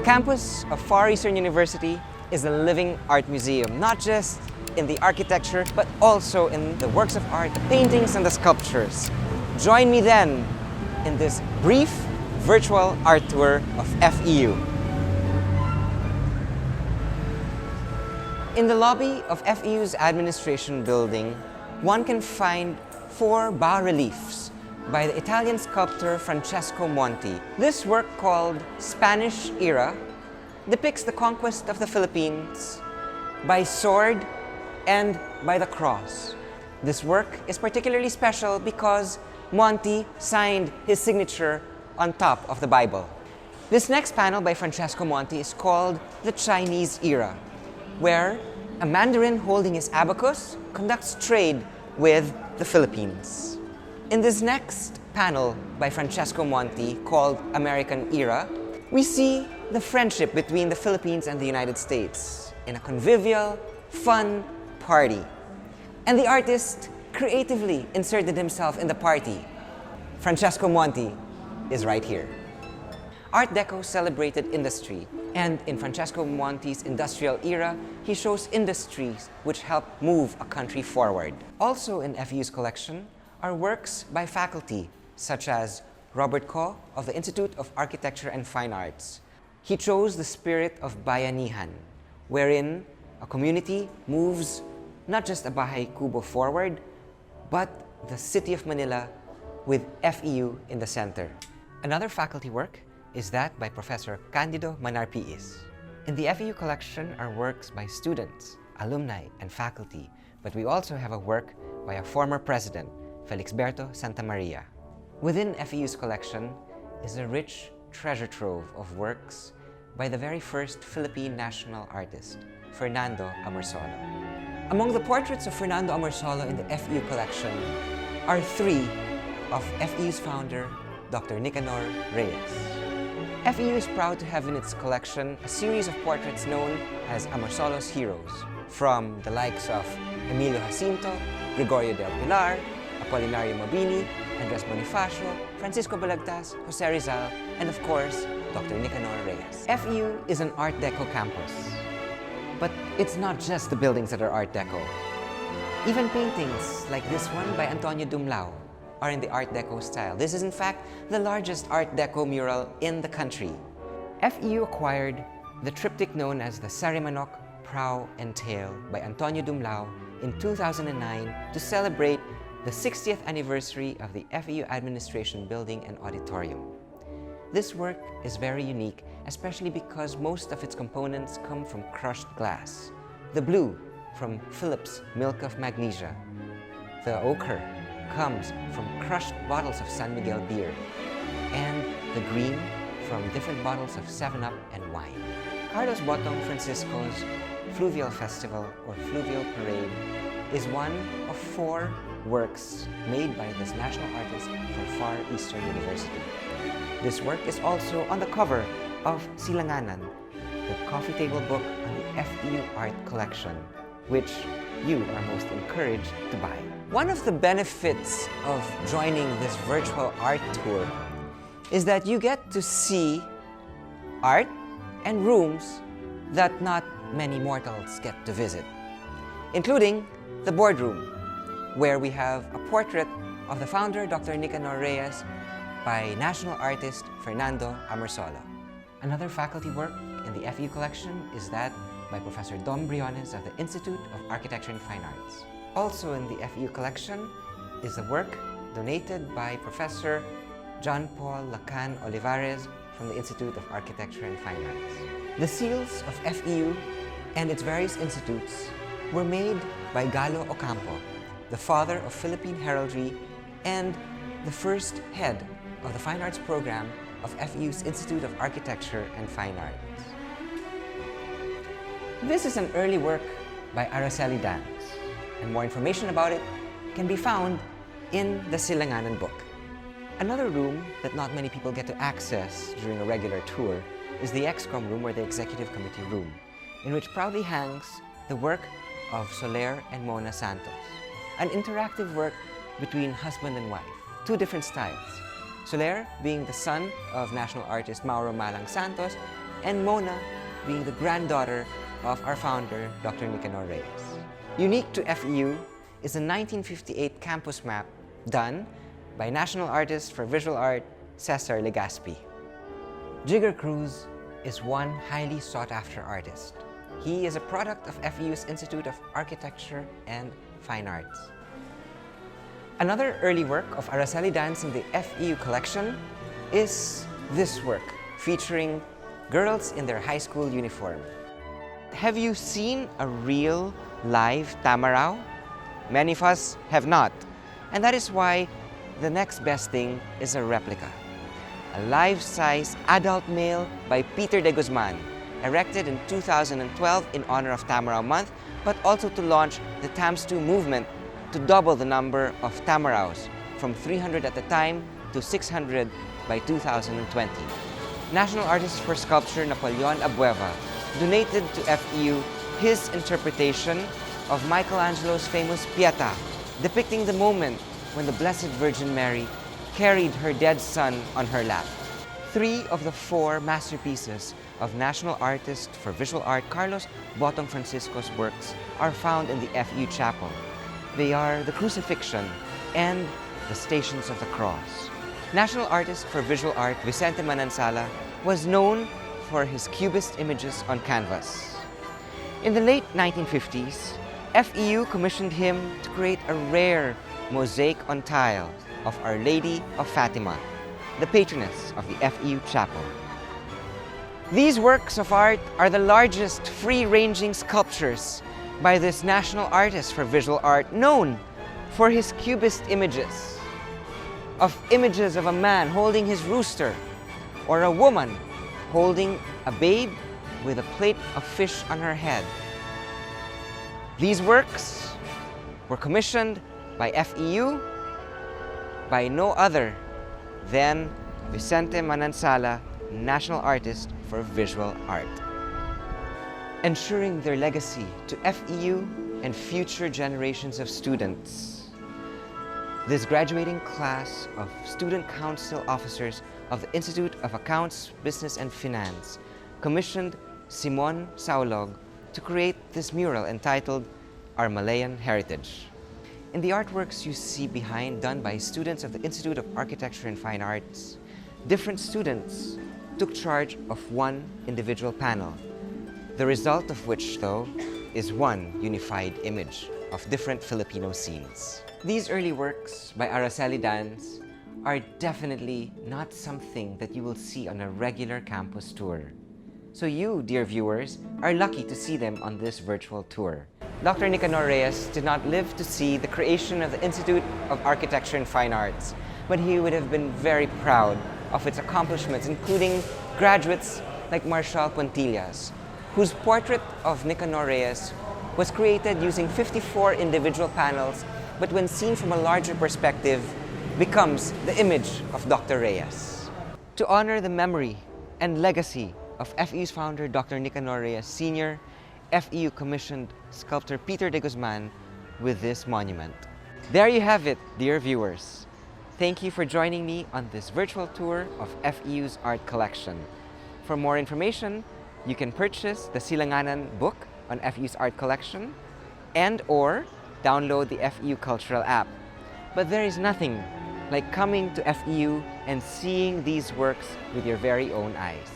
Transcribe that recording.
The campus of Far Eastern University is a living art museum, not just in the architecture, but also in the works of art, the paintings and the sculptures. Join me then in this brief virtual art tour of FEU. In the lobby of FEU's administration building, one can find 4 bas-reliefs by the Italian sculptor Francesco Monti. This work, called Spanish Era, depicts the conquest of the Philippines by sword and by the cross. This work is particularly special because Monti signed his signature on top of the Bible. This next panel by Francesco Monti is called the Chinese Era, where a Mandarin holding his abacus conducts trade with the Philippines. In this next panel by Francesco Monti, called American Era, we see the friendship between the Philippines and the United States in a convivial, fun party. And the artist creatively inserted himself in the party. Francesco Monti is right here. Art Deco celebrated industry, and in Francesco Monti's industrial era, he shows industries which help move a country forward. Also in FEU's collection are works by faculty, such as Robert Ko of the Institute of Architecture and Fine Arts. He chose the spirit of bayanihan, wherein a community moves not just a Bahay Kubo forward, but the city of Manila with FEU in the center. Another faculty work is that by Professor Candido Manarpiis. In the FEU collection are works by students, alumni, and faculty, but we also have a work by a former president, Felixberto Santamaria. Within FEU's collection is a rich treasure trove of works by the very first Philippine national artist, Fernando Amorsolo. Among the portraits of Fernando Amorsolo in the FEU collection are 3 of FEU's founder, Dr. Nicanor Reyes. FEU is proud to have in its collection a series of portraits known as Amorsolo's heroes, from the likes of Emilio Jacinto, Gregorio del Pilar, Apolinario Mabini, Andres Bonifacio, Francisco Balagtas, Jose Rizal, and of course, Dr. Nicanor Reyes. FEU is an Art Deco campus. But it's not just the buildings that are Art Deco. Even paintings like this one by Antonio Dumlao are in the Art Deco style. This is in fact the largest Art Deco mural in the country. FEU acquired the triptych known as the Sarimanok, Prow, and Tail by Antonio Dumlao in 2009 to celebrate the 60th anniversary of the FEU Administration Building and Auditorium. This work is very unique, especially because most of its components come from crushed glass. The blue from Philips Milk of Magnesia. The ochre comes from crushed bottles of San Miguel beer. And the green from different bottles of 7-Up and wine. Carlos Botong Francisco's Fluvial Festival or Fluvial Parade is one of 4 works made by this national artist from Far Eastern University. This work is also on the cover of Silanganan, the coffee table book on the FEU art collection, which you are most encouraged to buy. One of the benefits of joining this virtual art tour is that you get to see art and rooms that not many mortals get to visit, including the boardroom, where we have a portrait of the founder, Dr. Nicanor Reyes, by national artist Fernando Amorsolo. Another faculty work in the FEU collection is that by Professor Dom Briones of the Institute of Architecture and Fine Arts. Also in the FEU collection is a work donated by Professor John Paul Lacan Olivares from the Institute of Architecture and Fine Arts. The seals of FEU and its various institutes were made by Galo Ocampo, the father of Philippine heraldry and the first head of the Fine Arts program of FEU's Institute of Architecture and Fine Arts. This is an early work by Araceli Dans, and more information about it can be found in the Silanganan book. Another room that not many people get to access during a regular tour is the Xcom Room, or the Executive Committee Room, in which proudly hangs the work of Soler and Mona Santos, an interactive work between husband and wife, 2 different styles. Soler being the son of national artist Mauro Malang Santos, and Mona being the granddaughter of our founder, Dr. Nicanor Reyes. Unique to FEU is the 1958 campus map done by national artist for visual art, Cesar Legaspi. Jigger Cruz is one highly sought-after artist. He is a product of FEU's Institute of Architecture and Fine Arts. Another early work of Araceli Dance in the FEU collection is this work, featuring girls in their high school uniform. Have you seen a real live tamarao? Many of us have not, and that is why the next best thing is a replica. A life-size adult male by Pieter De Guzman, erected in 2012 in honor of Tamarao Month, but also to launch the TAMS2 movement to double the number of tamaraos from 300 at the time to 600 by 2020. National Artist for Sculpture Napoleon Abueva donated to FEU his interpretation of Michelangelo's famous Pietà, depicting the moment when the Blessed Virgin Mary carried her dead son on her lap. 3 of the 4 masterpieces of national artist for visual art Carlos Botong Francisco's works are found in the FEU Chapel. They are the Crucifixion and the Stations of the Cross. National artist for visual art Vicente Manansala was known for his cubist images on canvas. In the late 1950s, FEU commissioned him to create a rare mosaic on tile of Our Lady of Fatima, the patroness of the FEU Chapel. These works of art are the largest free-ranging sculptures by this national artist for visual art, known for his cubist images of a man holding his rooster or a woman holding a babe with a plate of fish on her head. These works were commissioned by FEU by no other than Vicente Manansala, national artist for visual art, ensuring their legacy to FEU and future generations of students. This graduating class of student council officers of the Institute of Accounts, Business and Finance commissioned Simon Saulog to create this mural entitled Our Malayan Heritage. In the artworks you see behind, done by students of the Institute of Architecture and Fine Arts, different students took charge of one individual panel, the result of which, though, is one unified image of different Filipino scenes. These early works by Araceli Dance are definitely not something that you will see on a regular campus tour. So you, dear viewers, are lucky to see them on this virtual tour. Dr. Nicanor Reyes did not live to see the creation of the Institute of Architecture and Fine Arts, but he would have been very proud of its accomplishments, including graduates like Marshal Puntillas, whose portrait of Nicanor Reyes was created using 54 individual panels, but when seen from a larger perspective, becomes the image of Dr. Reyes. To honor the memory and legacy of FEU's founder, Dr. Nicanor Reyes Sr., FEU commissioned sculptor Pieter De Guzman with this monument. There you have it, dear viewers. Thank you for joining me on this virtual tour of FEU's art collection. For more information, you can purchase the Silanganan book on FEU's art collection and/or download the FEU Cultural app. But there is nothing like coming to FEU and seeing these works with your very own eyes.